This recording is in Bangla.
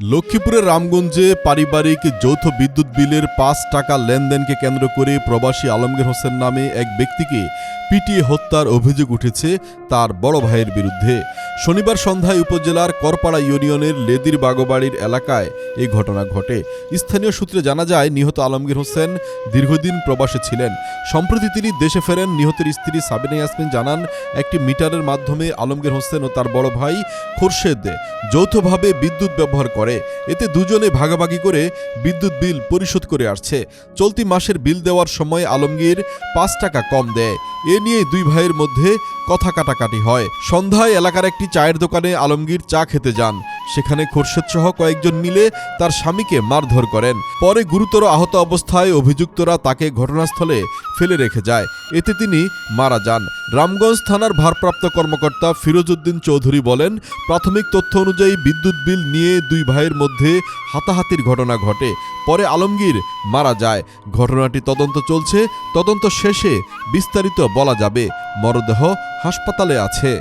লক্ষ্মীপুরের রামগঞ্জে পারিবারিক যৌথ বিদ্যুৎ বিলের ৫ টাকা লেনদেনকে কেন্দ্র করে প্রবাসী আলমগীর হোসেন নামে এক ব্যক্তিকে পিটিয়ে হত্যার অভিযোগ উঠেছে তার বড় ভাইয়ের বিরুদ্ধে। শনিবার সন্ধ্যায় উপজেলার করপাড়া ইউনিয়নের লেদির বাগোবাড়ির এলাকায় এই ঘটনা ঘটে। স্থানীয় সূত্রে জানা যায়, নিহত আলমগীর হোসেন দীর্ঘদিন প্রবাসে ছিলেন। সম্প্রতি তিনি দেশে ফেরেন। নিহতের স্ত্রী সাবিনা ইয়াসমিন জানান, একটি মিটারের মাধ্যমে আলমগীর হোসেন ও তার বড় ভাই খোরশেদ যৌথভাবে বিদ্যুৎ ব্যবহার করে। এতে দুজনে ভাগাভাগি করে বিদ্যুৎ বিল পরিশোধ করে আসছে। চলতি মাসের বিল দেওয়ার সময় আলমগীর ৫ টাকা কম দেয়। এ নিয়ে দুই ভাইয়ের মধ্যে কথা কাটাকাটি হয়। সন্ধ্যায় এলাকার একটি চায়ের দোকানে আলমগীর চা খেতে যান। সেখানে খোরশেদ সহ কয়েকজন মিলে তার স্বামীকে মারধর করেন। পরে গুরুতর আহত অবস্থায় অভিযুক্তরা তাকে ঘটনাস্থলে ফেলে রেখে যায়। এতে তিনি মারা যান। রামগঞ্জ থানার ভারপ্রাপ্ত কর্মকর্তা ফিরোজউদ্দিন চৌধুরী বলেন, প্রাথমিক তথ্য অনুযায়ী বিদ্যুৎ বিল নিয়ে দুই ভাইয়ের মধ্যে হাতাহাতির ঘটনা ঘটে। পরে আলমগীর মারা যায়। ঘটনাটি তদন্ত চলছে। তদন্ত শেষে বিস্তারিত বলা যাবে। মরদেহ হাসপাতালে আছে।